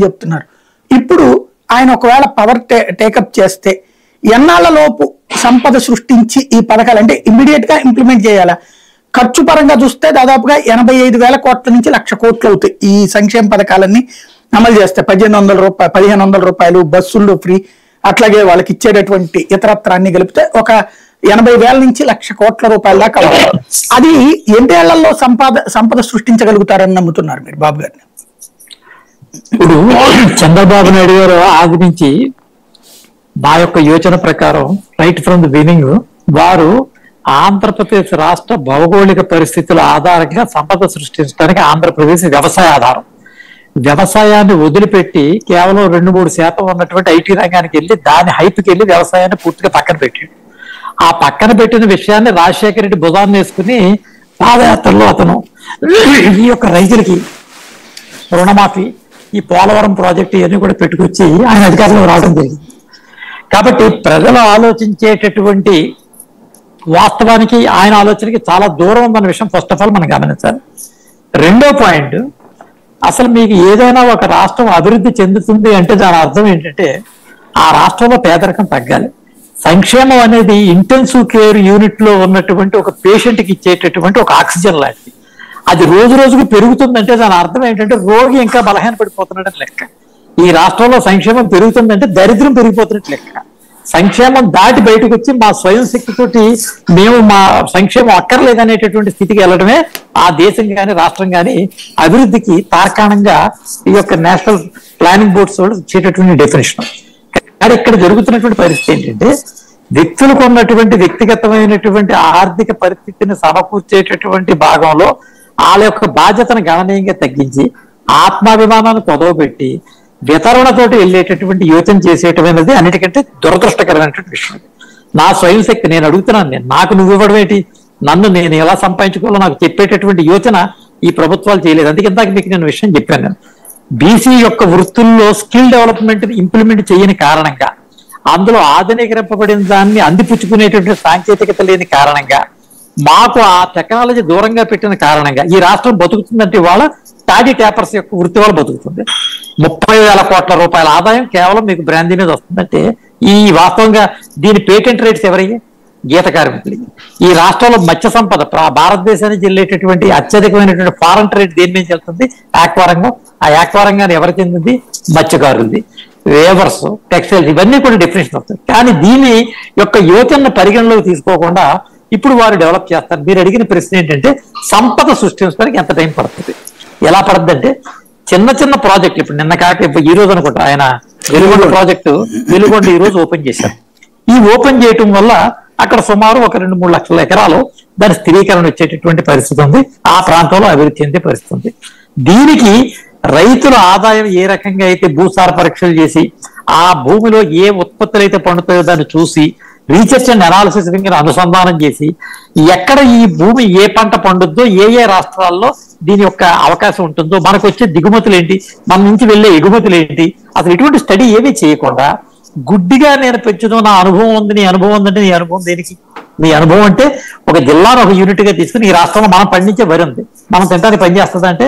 చెప్తున్నారు. ఇప్పుడు ఆయన ఒకవేళ పవర్ టేకప్ చేస్తే ఎన్నాళ్లలోపు సంపద సృష్టించి ఈ పథకాలు అంటే ఇమ్మీడియట్ గా ఇంప్లిమెంట్ చేయాలా? ఖర్చు పరంగా చూస్తే దాదాపుగా 85,000 కోట్ల నుంచి 1,00,000 కోట్లు అవుతాయి ఈ సంక్షేమ పథకాలన్నీ అమలు చేస్తే. 1,500 రూపాయలు బస్సుల్లో ఫ్రీ, అట్లాగే వాళ్ళకి ఇచ్చేటటువంటి ఇతరత్రాన్ని కలిపితే ఒక 80,000 నుంచి 1,00,000 కోట్ల రూపాయల దాకా అవుతుంది. అది ఎన్నేళ్లలో సంపద సృష్టించగలుగుతారని నమ్ముతున్నారు మీరు బాబు గారిని? ఇప్పుడు చంద్రబాబు నాయుడు గారు ఆది నుంచి నా యొక్క యోచన ప్రకారం రైట్ ఫ్రమ్ ది బిగినింగ్ వారు ఆంధ్రప్రదేశ్ రాష్ట్ర భౌగోళిక పరిస్థితుల ఆధారంగా సంపద సృష్టించడానికి ఆంధ్రప్రదేశ్ వ్యవసాయ ఆధారం. వ్యవసాయాన్ని వదిలిపెట్టి కేవలం 2-3% ఉన్నటువంటి ఐటీ రంగానికి వెళ్ళి దాని హైప్కి వెళ్ళి వ్యవసాయాన్ని పూర్తిగా పక్కన పెట్టాడు. ఆ పక్కన పెట్టిన విషయాన్ని రాజశేఖర రెడ్డి భుజాన్ని వేసుకుని పాదయాత్రలో అతను ఈ యొక్క రైతులకి రుణమాఫీ, ఈ పోలవరం ప్రాజెక్టు ఇవన్నీ కూడా పెట్టుకొచ్చి ఆయన అధికారంలో రావడం జరిగింది. కాబట్టి ప్రజలు ఆలోచించేటటువంటి వాస్తవానికి ఆయన ఆలోచనకి చాలా దూరం ఉందన్న విషయం ఫస్ట్ ఆఫ్ ఆల్ మనం గమనించాలి. రెండో పాయింట్, అసలు మీకు ఏదైనా ఒక రాష్ట్రం అభివృద్ధి చెందుతుంది అంటే దాని అర్థం ఏంటంటే ఆ రాష్ట్రంలో పేదరికం తగ్గాలి. సంక్షేమం అనేది ఇంటెన్సివ్ కేర్ యూనిట్ లో ఉన్నటువంటి ఒక పేషెంట్కి ఇచ్చేటటువంటి ఒక ఆక్సిజన్ లాంటిది. అది రోజు రోజుకు పెరుగుతుందంటే దాని అర్థం ఏంటంటే రోగి ఇంకా బలహీన పడిపోతున్నాడని లెక్క. ఈ రాష్ట్రంలో సంక్షేమం పెరుగుతుందంటే దరిద్రం పెరిగిపోతున్నట్టు లెక్క. సంక్షేమం దాటి బయటకు వచ్చి మా స్వయం శక్తితోటి మేము మా సంక్షేమం అక్కర్లేదనేటటువంటి స్థితికి వెళ్ళడమే ఆ దేశం కానీ రాష్ట్రం కానీ అభివృద్ధికి తార్కాణంగా ఈ యొక్క నేషనల్ ప్లానింగ్ బోర్డ్స్ ఇచ్చేటటువంటి డెఫినేషన్. కానీ ఇక్కడ జరుగుతున్నటువంటి పరిస్థితి ఏంటంటే వ్యక్తులకు ఉన్నటువంటి వ్యక్తిగతమైనటువంటి ఆర్థిక పరిస్థితిని సమకూర్చేటటువంటి భాగంలో వాళ్ళ యొక్క బాధ్యతను గణనీయంగా తగ్గించి ఆత్మాభిమానాన్ని కొదవబెట్టి వితరణతోటి వెళ్ళేటటువంటి యోచన చేసేటమైనది అన్నిటికంటే దురదృష్టకరమైనటువంటి విషయం. నా స్వయం శక్తి నేను అడుగుతున్నాను, నాకు నువ్వు ఇవ్వడం ఏంటి, నన్ను నేను ఎలా సంపాదించుకోవాలో నాకు చెప్పేటటువంటి యోచన ఈ ప్రభుత్వాలు చేయలేదు. అందుకే ఇందాక మీకు నేను విషయం చెప్పాను. నేను బీసీ యొక్క వృత్తుల్లో స్కిల్ డెవలప్మెంట్ ఇంప్లిమెంట్ చేయని కారణంగా, అందులో ఆధునీకరింపబడిన దాన్ని అందిపుచ్చుకునేటువంటి సాంకేతికత లేని కారణంగా, మాకు ఆ టెక్నాలజీ దూరంగా పెట్టిన కారణంగా ఈ రాష్ట్రం బతుకుతుందంటే ఇవాళ టాడీ ట్యాపర్స్ యొక్క వృత్తి వల్ల బతుకుతుంది. 30,000 కోట్ల రూపాయల ఆదాయం కేవలం మీకు బ్రాందీ మీద వస్తుందంటే ఈ వాస్తవంగా దీని పేటెంట్ రేట్స్ ఎవరికి? గీత కార్మికులకి. ఈ రాష్ట్రంలో మత్స్య సంపద భారతదేశానికి వెళ్ళేటటువంటి అత్యధికమైనటువంటి ఫారెన్ ట్రేడ్ దేని మీద వెళ్తుంది? ఆక్వారంగం. ఆ ఆక్వారంగాన్ని ఎవరు చెందింది? మత్స్యకారులది. వేవర్స్, టెక్స్టైల్స్, ఇవన్నీ కూడా డెఫినేషన్ వస్తాయి. కానీ దీని యొక్క యోచనను పరిగణలోకి తీసుకోకుండా ఇప్పుడు వారు డెవలప్ చేస్తారు. మీరు అడిగిన ప్రశ్న ఏంటంటే సంపద సృష్టించడానికి ఎంత టైం పడుతుంది? ఎలా పడుతుంది అంటే చిన్న చిన్న ప్రాజెక్టులు, ఇప్పుడు నిన్న కాక ఇప్పుడు ఈ రోజు అనుకుంటా ఆయన వెలుగొండ ప్రాజెక్టు వెలుగొండ ఈ రోజు ఓపెన్ చేశారు. ఈ ఓపెన్ చేయటం వల్ల అక్కడ సుమారు ఒక 2-3 లక్షల ఎకరాలు దాని స్థిరీకరణ వచ్చేటటువంటి పరిస్థితి ఉంది. ఆ ప్రాంతంలో అభివృద్ధి చెందే పరిస్థితి ఉంది. దీనికి రైతుల ఆదాయం ఏ రకంగా అయితే భూసార పరీక్షలు చేసి ఆ భూమిలో ఏ ఉత్పత్తులు అయితే పండుతాయో దాన్ని చూసి రీసెర్చ్ అండ్ అనాలిసిస్ అనుసంధానం చేసి ఎక్కడ ఈ భూమి ఏ పంట పండుద్దో, ఏ ఏ రాష్ట్రాల్లో దీని యొక్క అవకాశం ఉంటుందో, మనకు వచ్చే దిగుమతులు ఏంటి, మన నుంచి వెళ్ళే ఎగుమతులు ఏంటి, అసలు ఇటువంటి స్టడీ ఏమీ చేయకుండా గుడ్డిగా నేను పెంచుదో నా అనుభవం ఉంది, నీ అనుభవం ఉందంటే నీ అనుభవం దేనికి? నీ అనుభవం అంటే ఒక జిల్లాను ఒక యూనిట్ గా తీసుకుని ఈ రాష్ట్రంలో మనం పండించే వరి ఉంది, మనం తింటానికి పనిచేస్తుంది అంటే